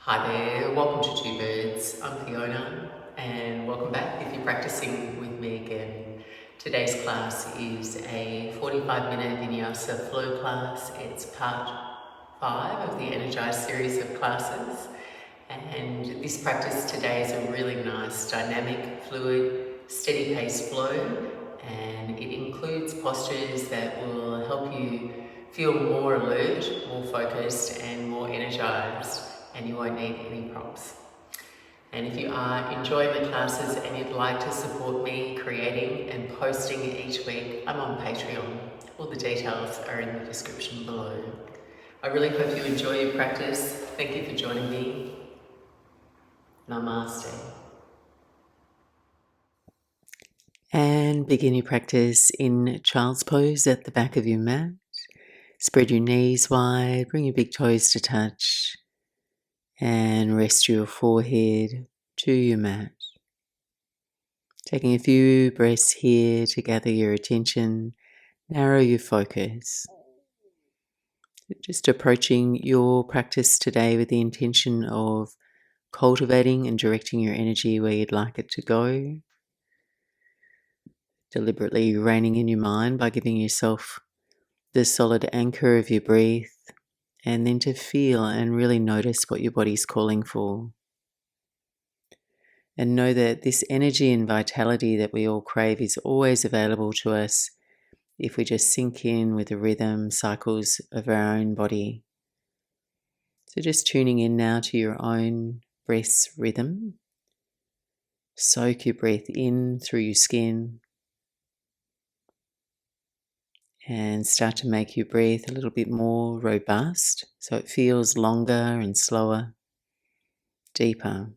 Hi there, welcome to Two Birds. I'm Fiona and welcome back if you're practicing with me again. Today's class is a 45-minute Vinyasa flow class. It's part 5 of the Energise series of classes, and this practice today is a really nice, dynamic, fluid, steady pace flow, and it includes postures that will help you feel more alert, more focused and more energized, and you won't need any prompts. And if you are enjoying the classes and you'd like to support me creating and posting each week, I'm on Patreon. All the details are in the description below. I really hope you enjoy your practice. Thank you for joining me. Namaste. And begin your practice in child's pose at the back of your mat. Spread your knees wide, bring your big toes to touch, and rest your forehead to your mat. Taking a few breaths here to gather your attention, narrow your focus. Just approaching your practice today with the intention of cultivating and directing your energy where you'd like it to go. Deliberately reining in your mind by giving yourself the solid anchor of your breath, and then to feel and really notice what your body's calling for. And know that this energy and vitality that we all crave is always available to us if we just sink in with the rhythm cycles of our own body. So just tuning in now to your own breath's rhythm. Soak your breath in through your skin and start to make your breath a little bit more robust so it feels longer and slower, deeper.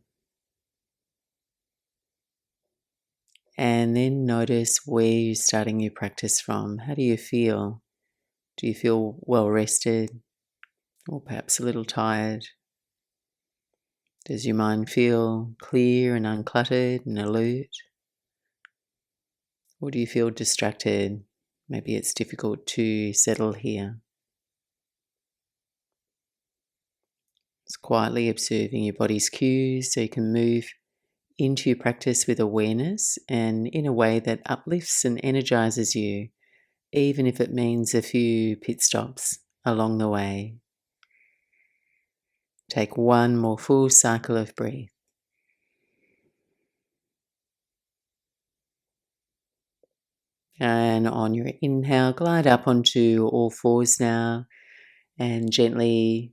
And then notice where you're starting your practice from. How do you feel? Do you feel well rested or perhaps a little tired? Does your mind feel clear and uncluttered and alert? Or do you feel distracted? Maybe it's difficult to settle here. Just quietly observing your body's cues so you can move into your practice with awareness and in a way that uplifts and energizes you, even if it means a few pit stops along the way. Take one more full cycle of breath. And on your inhale, glide up onto all fours now and gently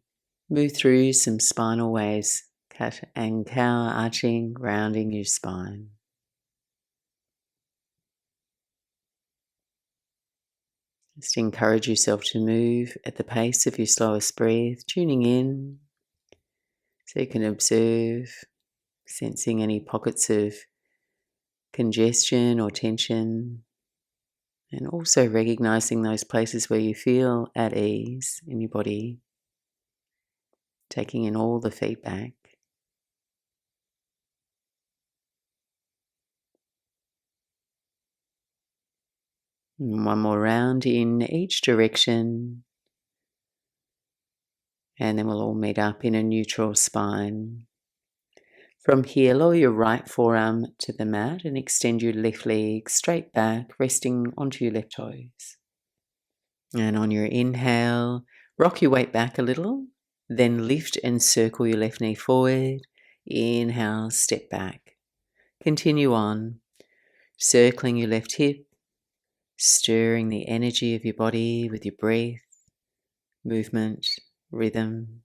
move through some spinal waves, cat and cow, arching, rounding your spine. Just encourage yourself to move at the pace of your slowest breath, tuning in so you can observe, sensing any pockets of congestion or tension, and also recognizing those places where you feel at ease in your body, taking in all the feedback. And one more round in each direction, and then we'll all meet up in a neutral spine. From here, lower your right forearm to the mat and extend your left leg straight back, resting onto your left toes. And on your inhale, rock your weight back a little, then lift and circle your left knee forward. Inhale, step back. Continue on, circling your left hip, stirring the energy of your body with your breath, movement, rhythm.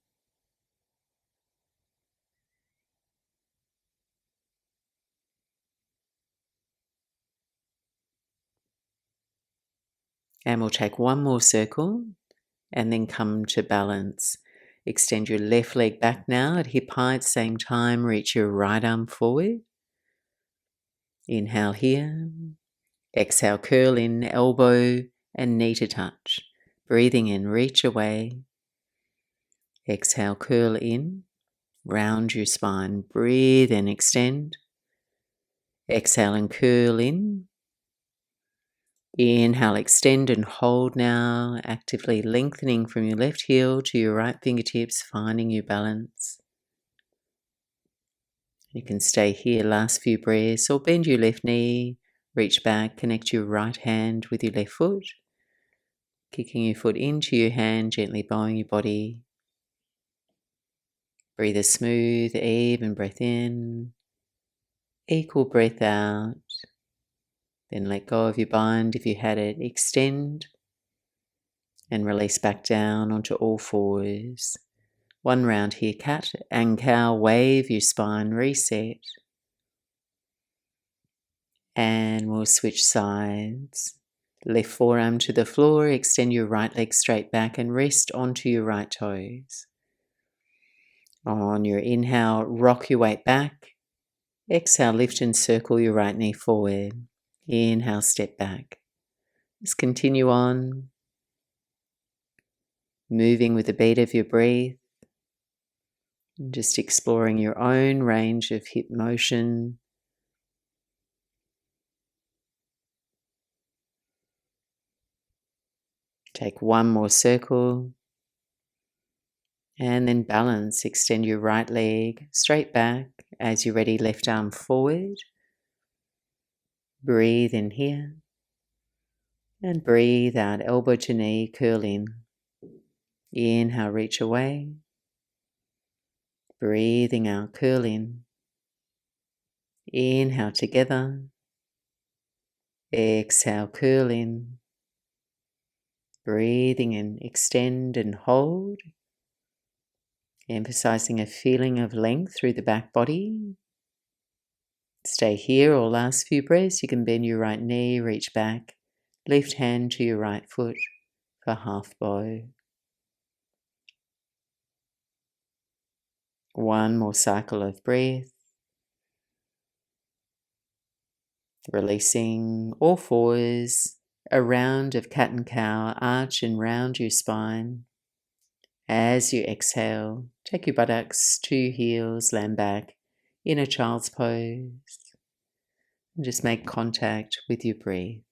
And we'll take one more circle and then come to balance. Extend your left leg back now at hip height, same time, reach your right arm forward. Inhale here. Exhale, curl in, elbow and knee to touch. Breathing in, reach away. Exhale, curl in, round your spine. Breathe in, extend. Exhale and curl in. Inhale, extend and hold now, actively lengthening from your left heel to your right fingertips, finding your balance. You can stay here last few breaths, or bend your left knee, reach back, connect your right hand with your left foot, kicking your foot into your hand, gently bowing your body. Breathe a smooth, even breath in, equal breath out. Then let go of your bind if you had it. Extend and release back down onto all fours. One round here, cat and cow. Wave your spine, reset. And we'll switch sides. Left forearm to the floor, extend your right leg straight back and rest onto your right toes. On your inhale, rock your weight back. Exhale, lift and circle your right knee forward. Inhale, step back. Just continue on, moving with the beat of your breath. Just exploring your own range of hip motion. Take one more circle. And then balance. Extend your right leg straight back. As you're ready, left arm forward. Breathe in here. And breathe out, elbow to knee, curl in. Inhale, reach away. Breathing out, curl in. Inhale together. Exhale, curl in. Breathing in, extend and hold. Emphasizing a feeling of length through the back body. Stay here or last few breaths. You can bend your right knee, reach back, left hand to your right foot for half bow. One more cycle of breath. Releasing all fours, a round of cat and cow, arch and round your spine. As you exhale, take your buttocks to your heels, land back in a child's pose. And just make contact with your breath.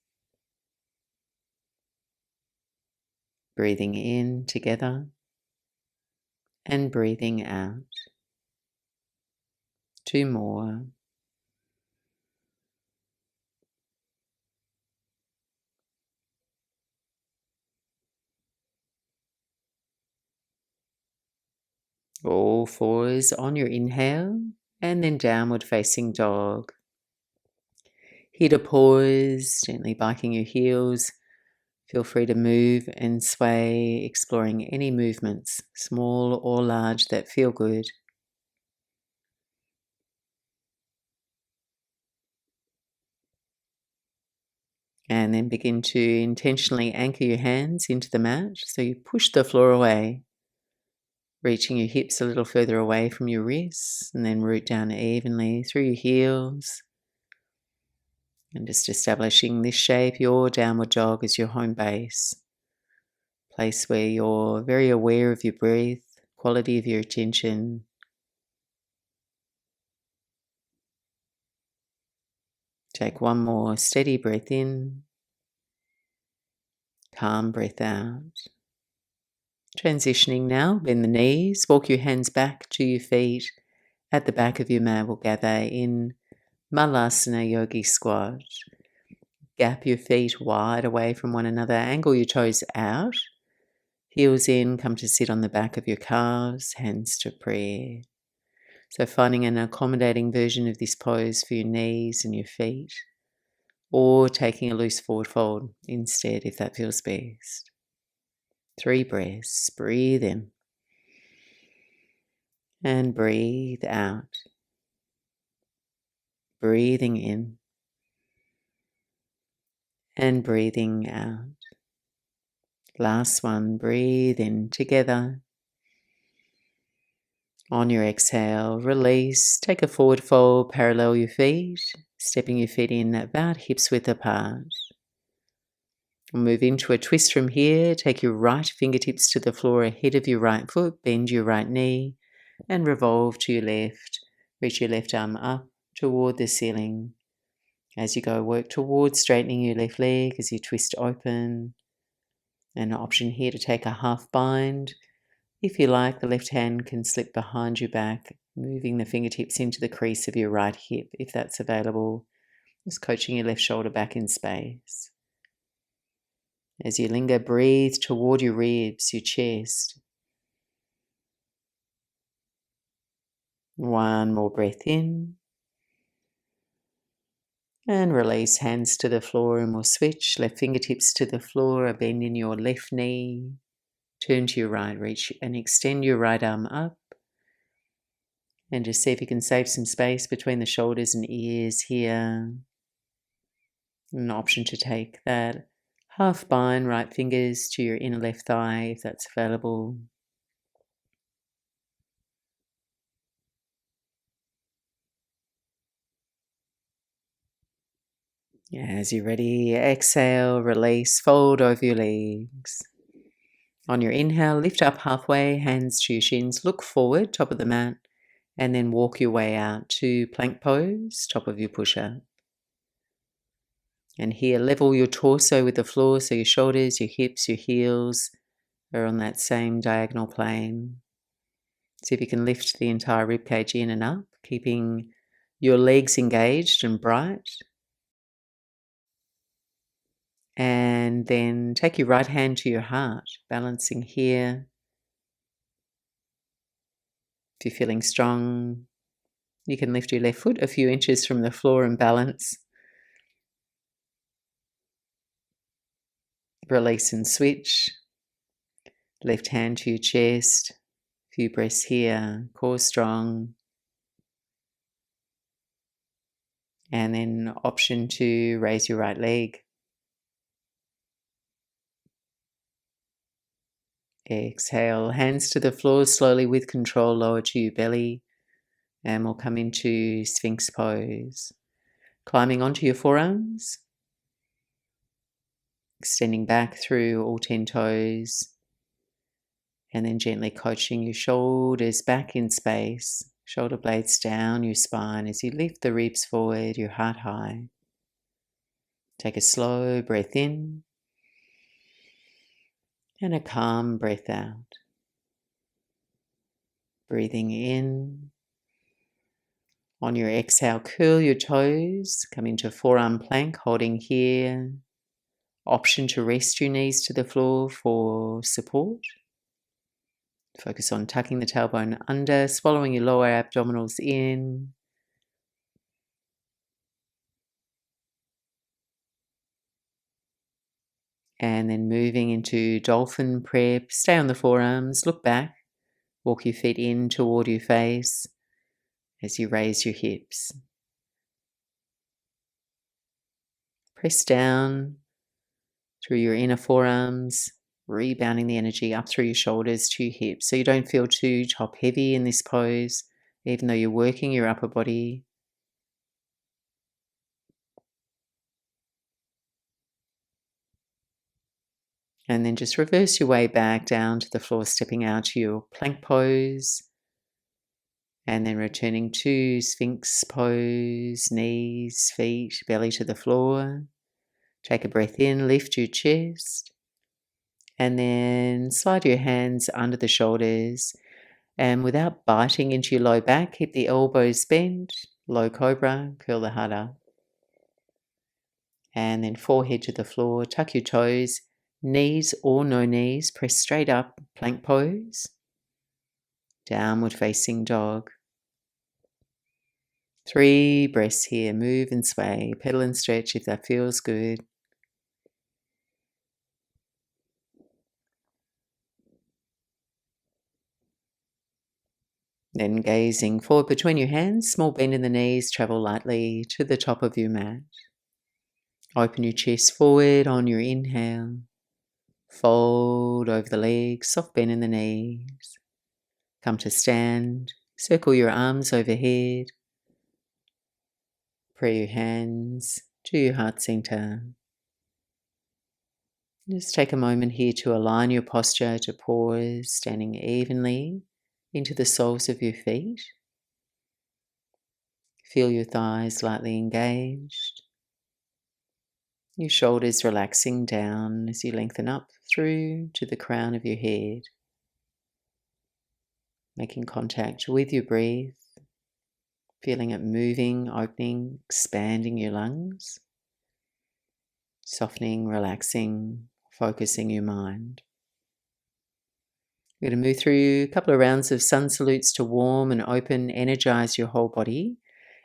Breathing in together and breathing out. Two more. All fours on your inhale, and then downward facing dog. Here to pause, gently biking your heels. Feel free to move and sway, exploring any movements, small or large, that feel good. And then begin to intentionally anchor your hands into the mat. So you push the floor away, reaching your hips a little further away from your wrists, and then root down evenly through your heels. And just establishing this shape, your downward dog, as your home base. Place where you're very aware of your breath, quality of your attention. Take one more steady breath in. Calm breath out. Transitioning now, bend the knees, walk your hands back to your feet. At the back of your mat, we'll gather in Malasana Yogi Squat. Gap your feet wide away from one another, angle your toes out. Heels in, come to sit on the back of your calves, hands to prayer. So finding an accommodating version of this pose for your knees and your feet, or taking a loose forward fold instead if that feels best. 3 breaths. Breathe in and breathe out. Breathing in and breathing out. Last one. Breathe in together. On your exhale, release. Take a forward fold, parallel your feet, stepping your feet in about hips width apart. We'll move into a twist from here. Take your right fingertips to the floor ahead of your right foot, bend your right knee, and revolve to your left. Reach your left arm up toward the ceiling. As you go, work towards straightening your left leg as you twist open. An option here to take a half bind. If you like, the left hand can slip behind your back, moving the fingertips into the crease of your right hip, if that's available. Just coaching your left shoulder back in space. As you linger, breathe toward your ribs, your chest. One more breath in. And release, hands to the floor, and we'll switch. Left fingertips to the floor, a bend in your left knee. Turn to your right, reach and extend your right arm up. And just see if you can save some space between the shoulders and ears here. An option to take that half bind right fingers to your inner left thigh if that's available. As you're ready, exhale, release, fold over your legs. On your inhale, lift up halfway, hands to your shins, look forward, top of the mat, and then walk your way out to plank pose, top of your push-up. And here, level your torso with the floor, so your shoulders, your hips, your heels are on that same diagonal plane. See if you can lift the entire ribcage in and up, keeping your legs engaged and bright. And then take your right hand to your heart, balancing here. If you're feeling strong, you can lift your left foot a few inches from the floor and balance. Release and switch. Left hand to your chest. A few breaths here, core strong. And then option to raise your right leg. Exhale, hands to the floor, slowly with control, lower to your belly. And we'll come into Sphinx pose. Climbing onto your forearms. Extending back through all 10 toes. And then gently coaching your shoulders back in space. Shoulder blades down your spine as you lift the ribs forward, your heart high. Take a slow breath in. And a calm breath out. Breathing in. On your exhale, curl your toes. Come into forearm plank, holding here. Option to rest your knees to the floor for support. Focus on tucking the tailbone under, swallowing your lower abdominals in. And then moving into dolphin prep. Stay on the forearms, look back. Walk your feet in toward your face as you raise your hips. Press down through your inner forearms, rebounding the energy up through your shoulders to your hips so you don't feel too top heavy in this pose, even though you're working your upper body. And then just reverse your way back down to the floor, stepping out to your plank pose. And then returning to Sphinx pose, knees, feet, belly to the floor. Take a breath in, lift your chest. And then slide your hands under the shoulders. And without biting into your low back, keep the elbows bent, low cobra, curl the heart up. And then forehead to the floor, tuck your toes, knees or no knees, press straight up, plank pose. Downward facing dog. 3 breaths here, move and sway, pedal and stretch if that feels good. Then gazing forward between your hands, small bend in the knees, travel lightly to the top of your mat. Open your chest forward on your inhale. Fold over the legs, soft bend in the knees. Come to stand, circle your arms overhead. Pray your hands to your heart center. Just take a moment here to align your posture, to pause, standing evenly into the soles of your feet. Feel your thighs lightly engaged. Your shoulders relaxing down as you lengthen up through to the crown of your head. making contact with your breath, feeling it moving, opening, expanding your lungs, softening, relaxing, focusing your mind. We're going to move through a couple of rounds of sun salutes to warm and open, energize your whole body.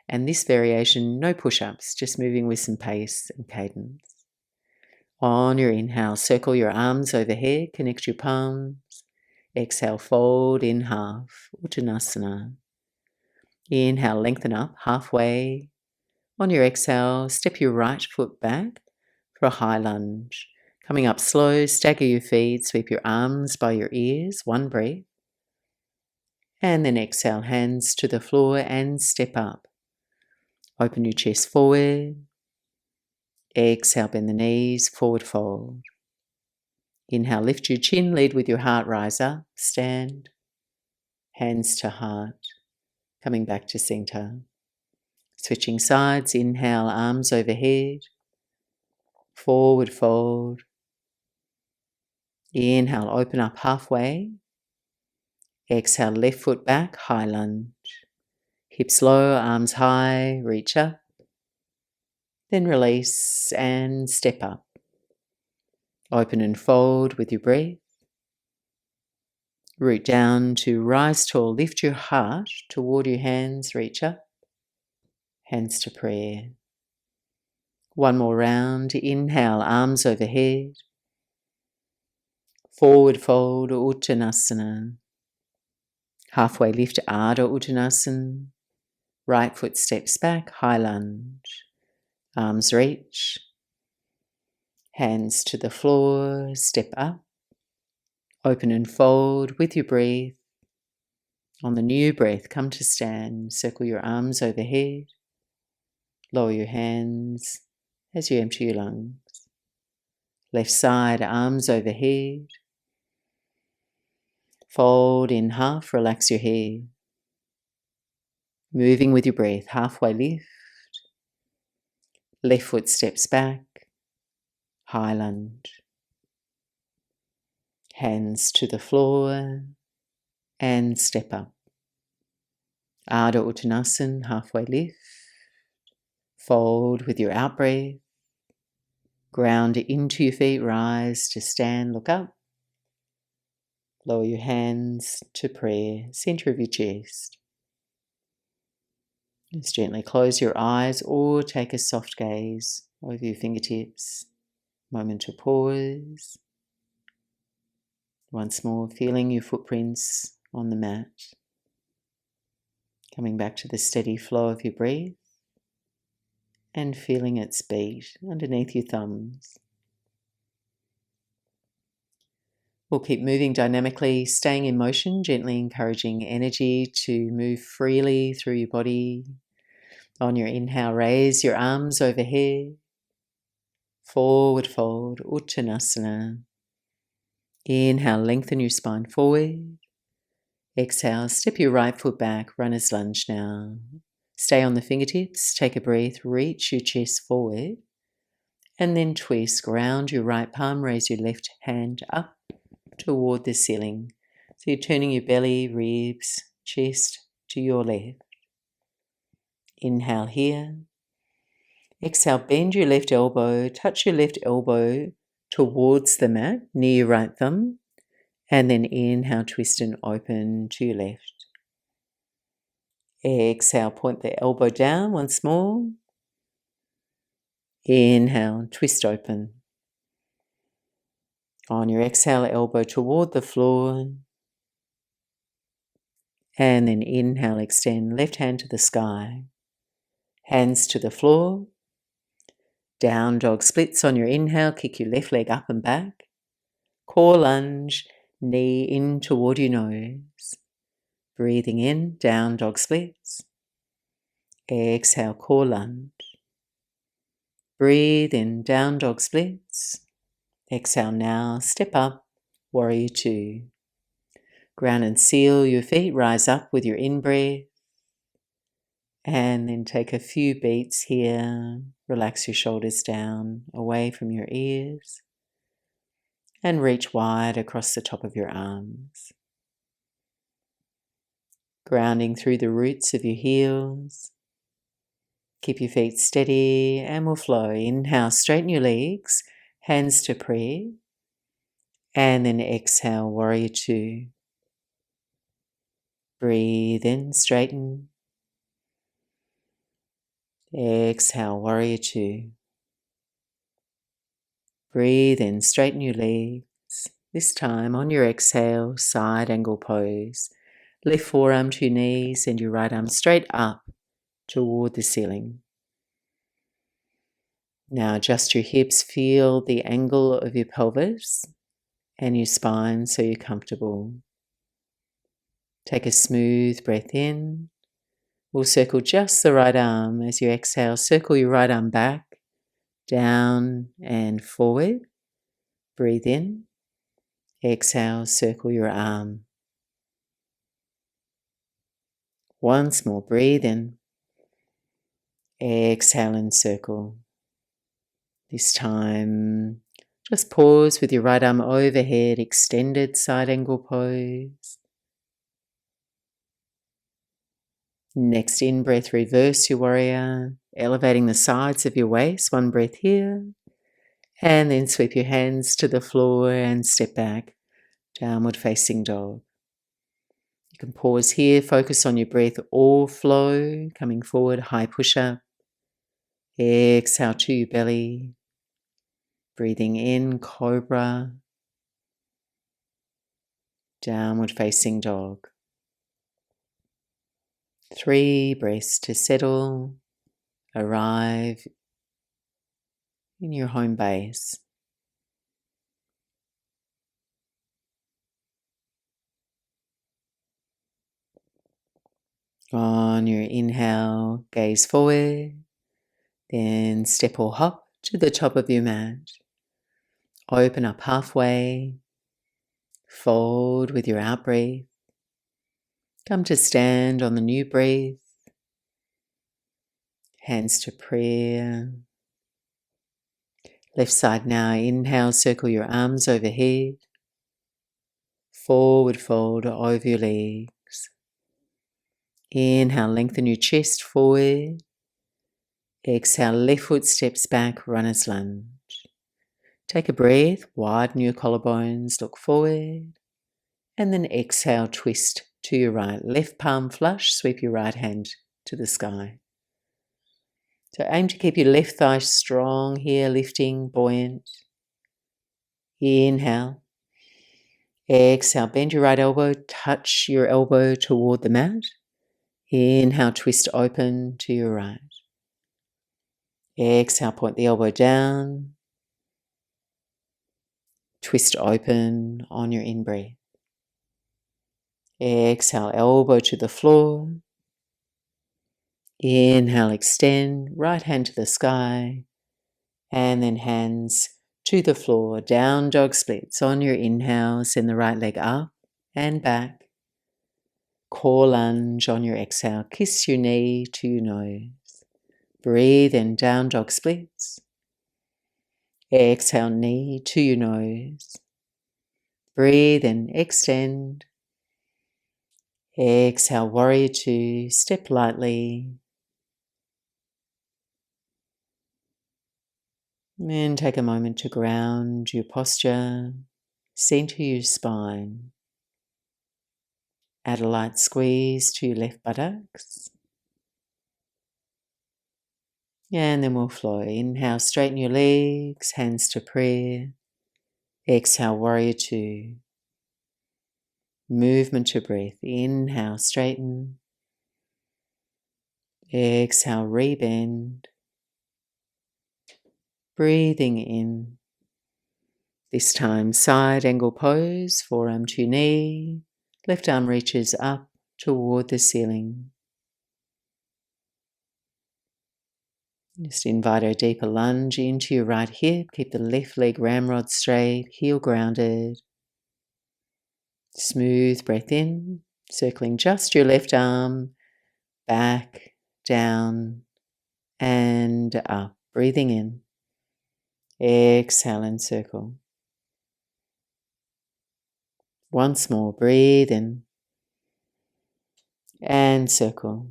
And this variation, no push-ups, just moving with some pace and cadence. On your inhale, circle your arms overhead, connect your palms. Exhale, fold in half, Uttanasana. Inhale, lengthen up halfway. On your exhale, step your right foot back for a high lunge. Coming up slow, stagger your feet, sweep your arms by your ears, one breath. And then exhale, hands to the floor and step up. Open your chest forward. Exhale, bend the knees, forward fold. Inhale, lift your chin, lead with your heart, rise up, stand. Hands to heart, coming back to center. Switching sides, inhale, arms overhead, forward fold. Inhale, open up halfway. Exhale, left foot back, high lunge. Hips low, arms high, reach up. Then release and step up. Open and fold with your breath. Root down to rise tall. Lift your heart toward your hands, reach up. Hands to prayer. One more round. Inhale, arms overhead. Forward fold, Uttanasana. Halfway lift, Ardha Uttanasana. Right foot steps back, high lunge. Arms reach. Hands to the floor, step up. Open and fold with your breath. On the new breath, come to stand. Circle your arms overhead. Lower your hands as you empty your lungs. Left side, arms overhead. Fold in half, relax your head. Moving with your breath, halfway lift. Left foot steps back, high lunge. Hands to the floor and step up. Ardha Uttanasana, halfway lift. Fold with your out breath. Ground into your feet, rise to stand, look up. Lower your hands to prayer, center of your chest. Just gently close your eyes or take a soft gaze over your fingertips. Moment to pause. Once more, feeling your footprints on the mat. Coming back to the steady flow of your breath and feeling its beat underneath your thumbs. We'll keep moving dynamically, staying in motion, gently encouraging energy to move freely through your body. On your inhale, raise your arms overhead. Forward fold, Uttanasana. Inhale, lengthen your spine forward. Exhale, step your right foot back, runner's lunge now. Stay on the fingertips, take a breath, reach your chest forward. And then twist, ground your right palm, raise your left hand up toward the ceiling. So you're turning your belly, ribs, chest to your left. Inhale here. Exhale, bend your left elbow, touch your left elbow towards the mat, near your right thumb. And then inhale, twist and open to your left. Exhale, point the elbow down once more. Inhale, twist open. On your exhale, elbow toward the floor. And then inhale, extend left hand to the sky. Hands to the floor. Down dog splits on your inhale, kick your left leg up and back. Core lunge, knee in toward your nose. Breathing in, down dog splits. Exhale, core lunge. Breathe in, down dog splits. Exhale now, step up, warrior two. Ground and seal your feet, rise up with your in-breath. And then take a few beats here. Relax your shoulders down, away from your ears. And reach wide across the top of your arms. grounding through the roots of your heels. Keep your feet steady and we'll flow. Inhale, straighten your legs, hands to prayer. And then exhale, warrior two. Breathe in, straighten. Exhale, warrior two. Breathe in, straighten your legs. This time on your exhale, side angle pose. Lift forearm to your knees and your right arm straight up toward the ceiling. Now adjust your hips, feel the angle of your pelvis and your spine so you're comfortable. Take a smooth breath in. We'll circle just the right arm as you exhale. Circle your right arm back, down and forward. Breathe in. Exhale, circle your arm. Once more, breathe in. Exhale and circle. This time, just pause with your right arm overhead, extended side angle pose. Next in-breath, reverse your warrior, elevating the sides of your waist. One breath here. And then sweep your hands to the floor and step back, downward facing dog. You can pause here, focus on your breath or flow, coming forward, high push-up. Exhale to your belly. Breathing in, cobra. Downward facing dog. 3 breaths to settle, arrive in your home base. On your inhale, gaze forward, then step or hop to the top of your mat. Open up halfway, fold with your out breath. Come to stand on the new breath. Hands to prayer. Left side now, inhale, circle your arms overhead. Forward fold over your legs. Inhale, lengthen your chest forward. Exhale, left foot steps back, runner's lunge. Take a breath, widen your collarbones, look forward. And then exhale, twist to your right. Left palm flush, sweep your right hand to the sky. So aim to keep your left thigh strong here, lifting, buoyant. Inhale. Exhale, bend your right elbow, touch your elbow toward the mat. Inhale, twist open to your right. Exhale, point the elbow down. Twist open on your in-breath. Exhale, elbow to the floor. Inhale, extend, right hand to the sky. And then hands to the floor, down dog splits. On your inhale, send the right leg up and back. Core lunge on your exhale. Kiss your knee to your nose. Breathe in, down dog splits. Exhale, knee to your nose. Breathe in, extend. Exhale, warrior two, step lightly. And take a moment to ground your posture, center your spine. Add a light squeeze to your left buttocks. And then we'll flow. Inhale, straighten your legs, hands to prayer. Exhale, warrior two. Movement to breath. Inhale, straighten. Exhale, rebend. Breathing in. This time, side angle pose, forearm to knee. Left arm reaches up toward the ceiling. Just invite a deeper lunge into your right hip. Keep the left leg ramrod straight, heel grounded. Smooth breath in, circling just your left arm, back, down, and up. Breathing in. Exhale and circle. Once more, breathe in. and circle.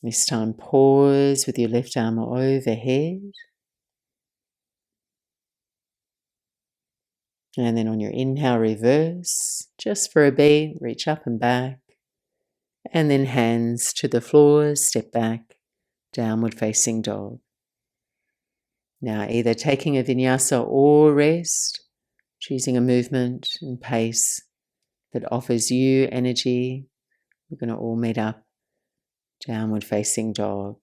This time pause with your left arm overhead. And then on your inhale, reverse. Just for a beat, reach up and back. And then hands to the floor, step back, downward facing dog. Now either taking a vinyasa or rest, choosing a movement and pace that offers you energy. We're going to all meet up, downward facing dog.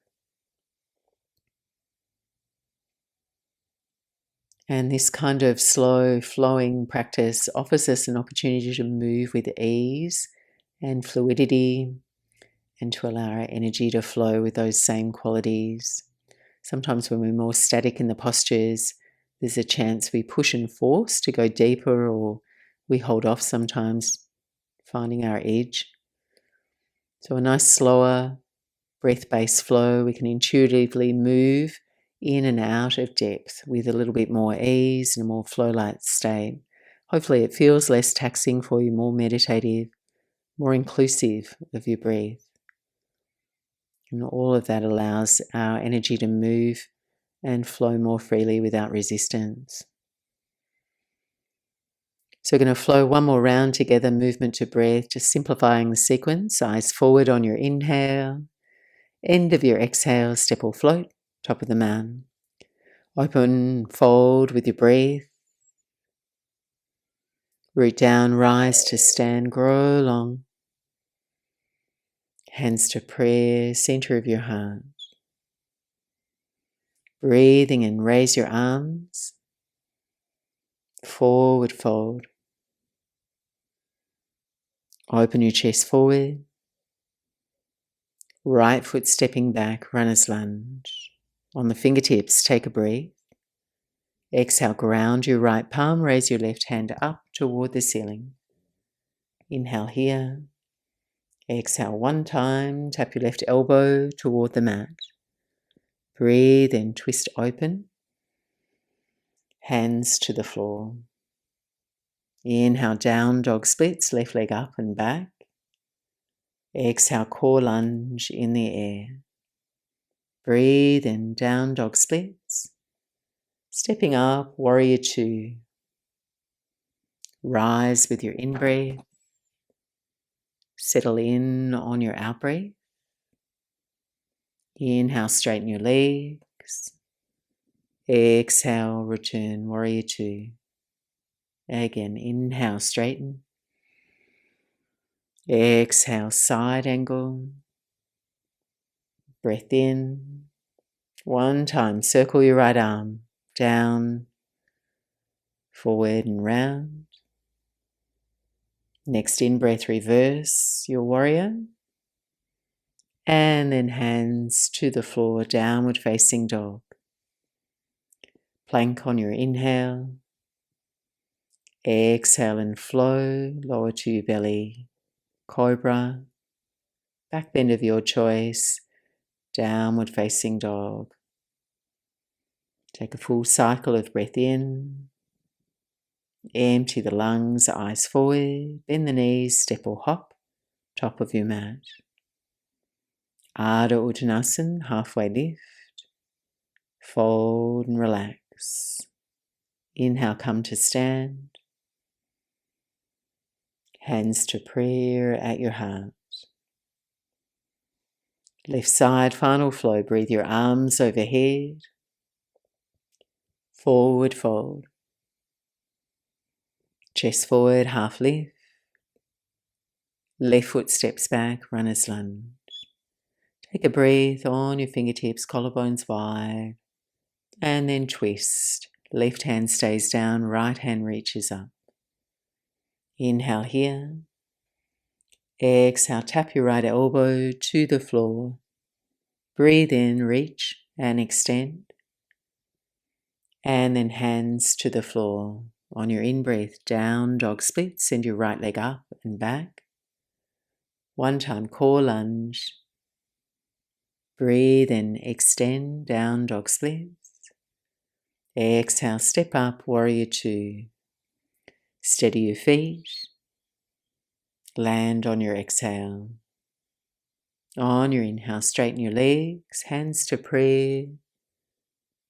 And this kind of slow flowing practice offers us an opportunity to move with ease and fluidity and to allow our energy to flow with those same qualities. Sometimes when we're more static in the postures, there's a chance we push and force to go deeper, or we hold off sometimes, finding our edge. So a nice slower breath-based flow, we can intuitively move in and out of depth with a little bit more ease and a more flow-like state. Hopefully it feels less taxing for you, more meditative, more inclusive of your breath. And all of that allows our energy to move and flow more freely without resistance. So we're going to flow one more round together, movement to breath, just simplifying the sequence. Eyes forward on your inhale. End of your exhale, step or float, top of the mat. Open, fold with your breath. Root down, rise to stand, grow long. Hands to prayer, center of your heart. Breathing and raise your arms. Forward fold. Open your chest forward. Right foot stepping back, runner's lunge. On the fingertips, take a breath. Exhale, ground your right palm, raise your left hand up toward the ceiling. Inhale here. Exhale one time, tap your left elbow toward the mat. Breathe and twist open. Hands to the floor. Inhale, down dog splits, left leg up and back. Exhale, core lunge in the air. Breathe and down dog splits. Stepping up, warrior two. Rise with your in-breath. Settle in on your out-breath. Inhale, straighten your legs. Exhale, return, warrior two. Again, inhale, straighten. Exhale, side angle. Breath in. One time, circle your right arm. Down, forward and round. Next in-breath, reverse your warrior. And then hands to the floor, downward facing dog. Plank on your inhale. Exhale and flow, lower to your belly. Cobra. Back bend of your choice. Downward facing dog. Take a full cycle of breath in. Empty the lungs, eyes forward. Bend the knees, step or hop. Top of your mat. Ardha Uttanasana, halfway lift. Fold and relax. Inhale, come to stand. Hands to prayer at your heart. Left side, final flow. Breathe your arms overhead. Forward fold. Chest forward, half lift. Left foot steps back, runner's lunge. Take a breath on your fingertips, collarbones wide. And then twist. Left hand stays down, right hand reaches up. Inhale here. Exhale, tap your right elbow to the floor. Breathe in, reach and extend. And then hands to the floor. On your in-breath, down dog split, send your right leg up and back. One time, core lunge. Breathe and extend, down dog splits. Exhale, step up, warrior two. Steady your feet. Land on your exhale. On your inhale, straighten your legs, hands to prayer.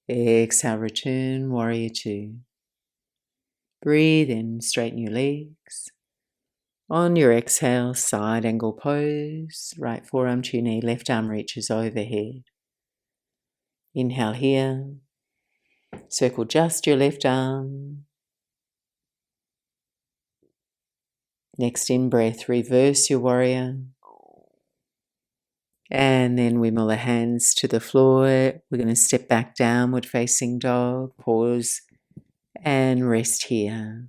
Exhale, return, warrior two. Breathe in, straighten your legs. On your exhale, side angle pose. Right forearm to your knee, left arm reaches overhead. Inhale here. Circle just your left arm. Next in-breath, reverse your warrior. And then wimble the hands to the floor. We're going to step back, downward facing dog. Pause and rest here.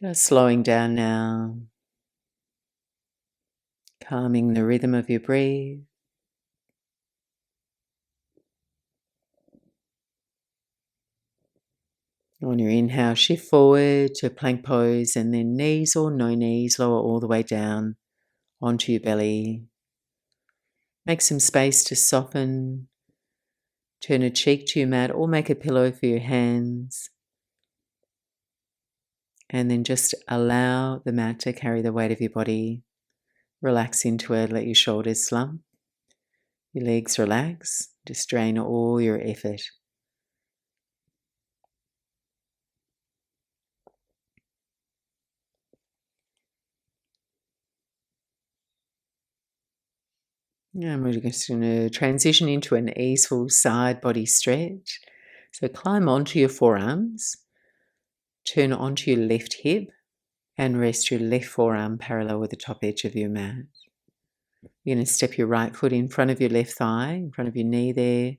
Just slowing down now. Calming the rhythm of your breath. On your inhale, shift forward to plank pose and then knees or no knees, lower all the way down onto your belly. Make some space to soften. Turn a cheek to your mat or make a pillow for your hands. And then just allow the mat to carry the weight of your body. Relax into it, let your shoulders slump. Your legs relax. Just drain all your effort. And we're just going to transition into an easeful side body stretch. So climb onto your forearms, turn onto your left hip, and rest your left forearm parallel with the top edge of your mat. You're going to step your right foot in front of your left thigh, in front of your knee there.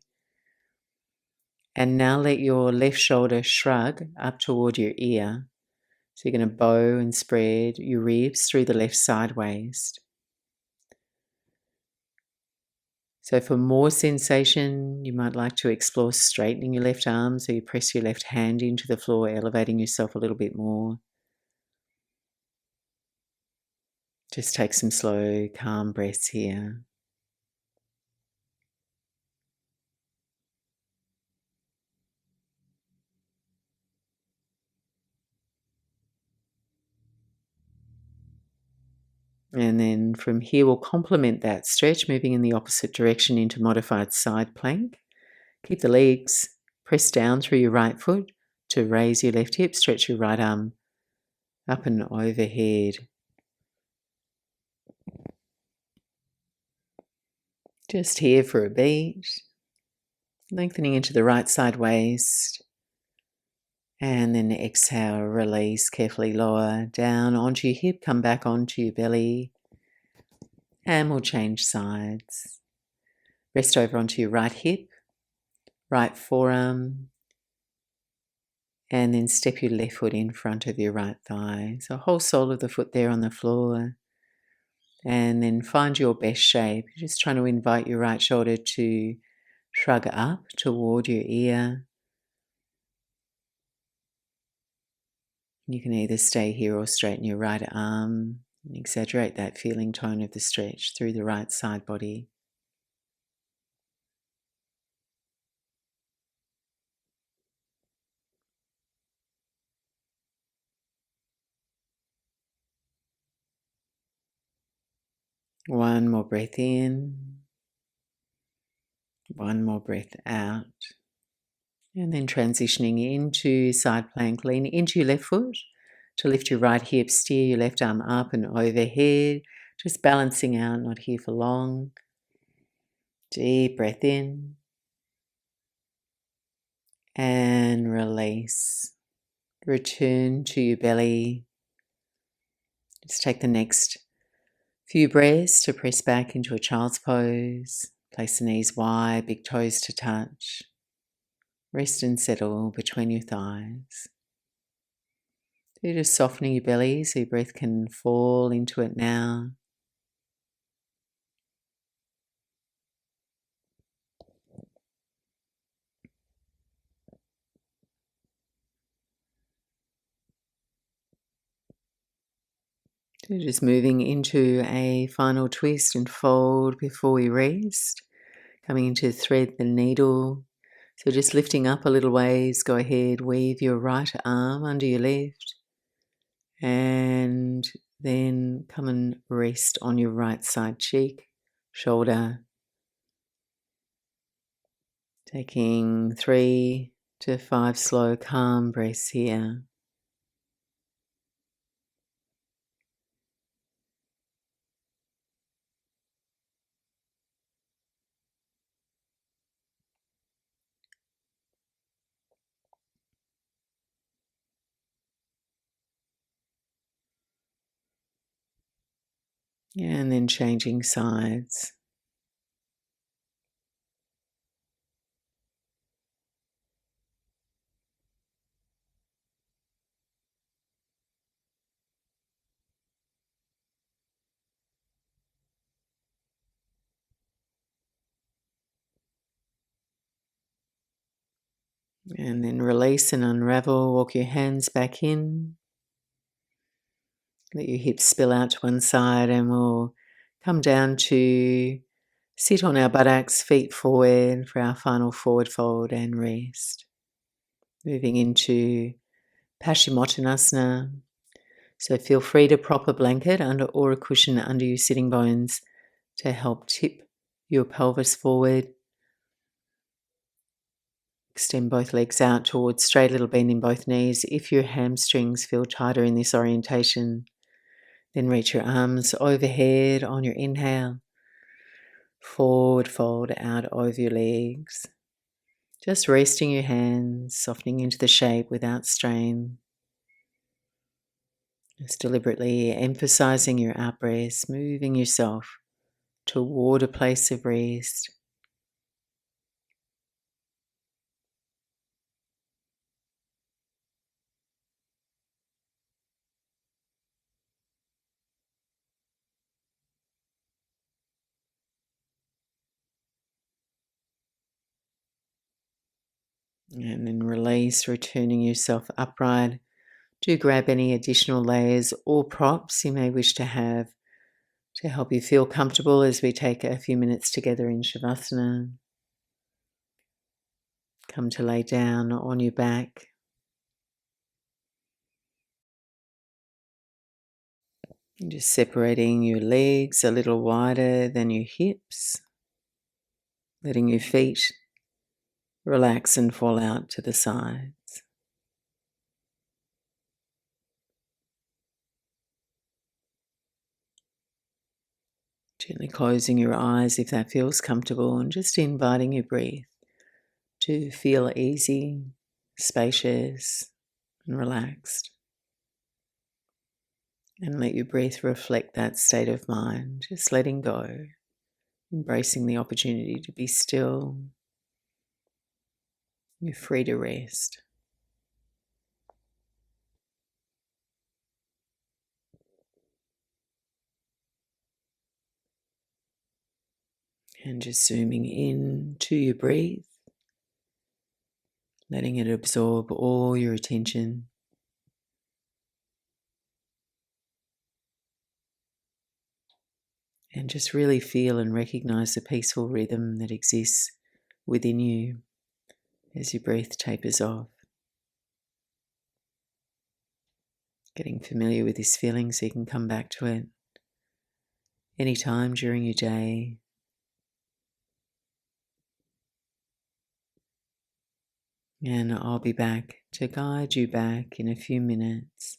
And now let your left shoulder shrug up toward your ear. So you're going to bow and spread your ribs through the left side waist. So for more sensation, you might like to explore straightening your left arm. So you press your left hand into the floor, elevating yourself a little bit more. Just take some slow, calm breaths here. And then from here, we'll complement that stretch, moving in the opposite direction into modified side plank. Keep the legs pressed down through your right foot to raise your left hip. Stretch your right arm up and overhead. Just here for a beat. Lengthening into the right side waist. And then exhale, release, carefully lower down onto your hip, come back onto your belly. And we'll change sides. Rest over onto your right hip, right forearm, and then step your left foot in front of your right thigh. So whole sole of the foot there on the floor. And then find your best shape. You're just trying to invite your right shoulder to shrug up toward your ear. You can either stay here or straighten your right arm and exaggerate that feeling tone of the stretch through the right side body. One more breath in. One more breath out. And then transitioning into side plank, lean into your left foot to lift your right hip, steer your left arm up and overhead, just balancing out, not here for long. Deep breath in and release. Return to your belly. Just take the next few breaths to press back into a child's pose. Place the knees wide, big toes to touch. Rest and settle between your thighs. So you're just softening your belly so your breath can fall into it now. So just moving into a final twist and fold before we rest. Coming into thread the needle. So just lifting up a little ways, go ahead, weave your right arm under your left, and then come and rest on your right side cheek, shoulder, taking 3 to 5 slow, calm breaths here. And then changing sides. And then release and unravel. Walk your hands back in. Let your hips spill out to one side, and we'll come down to sit on our buttocks, feet forward for our final forward fold and rest. Moving into Paschimottanasana. So feel free to prop a blanket under or a cushion under your sitting bones to help tip your pelvis forward. Extend both legs out towards straight little bend in both knees. If your hamstrings feel tighter in this orientation, then reach your arms overhead on your inhale. Forward fold out over your legs. Just resting your hands, softening into the shape without strain. Just deliberately emphasizing your out breaths, moving yourself toward a place of rest. And then release, returning yourself upright. Do grab any additional layers or props you may wish to have to help you feel comfortable as we take a few minutes together in Savasana. Come to lay down on your back. And just separating your legs a little wider than your hips. Letting your feet relax and fall out to the sides. Gently closing your eyes if that feels comfortable, and just inviting your breath to feel easy, spacious, and relaxed. And let your breath reflect that state of mind, just letting go, embracing the opportunity to be still. You're free to rest. And just zooming in to your breath, letting it absorb all your attention. And just really feel and recognize the peaceful rhythm that exists within you as your breath tapers off. Getting familiar with this feeling so you can come back to it anytime during your day. And I'll be back to guide you back in a few minutes.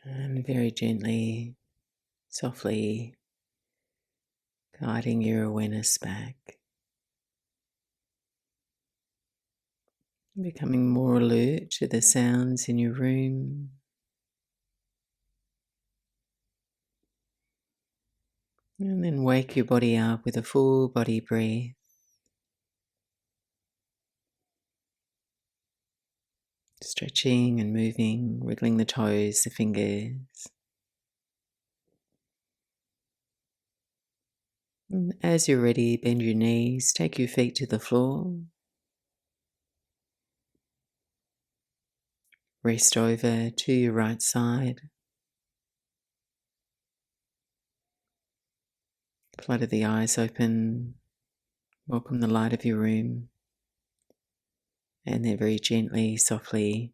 And very gently, softly guiding your awareness back, becoming more alert to the sounds in your room. And then wake your body up with a full body breath. Stretching and moving, wriggling the toes, the fingers. And as you're ready, bend your knees, take your feet to the floor. Rest over to your right side. Flutter the eyes open. Welcome the light of your room. And then very gently, softly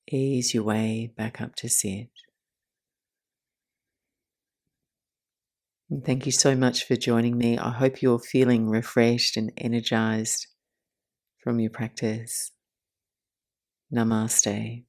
ease your way back up to sit. And thank you so much for joining me. I hope you're feeling refreshed and energized from your practice. Namaste.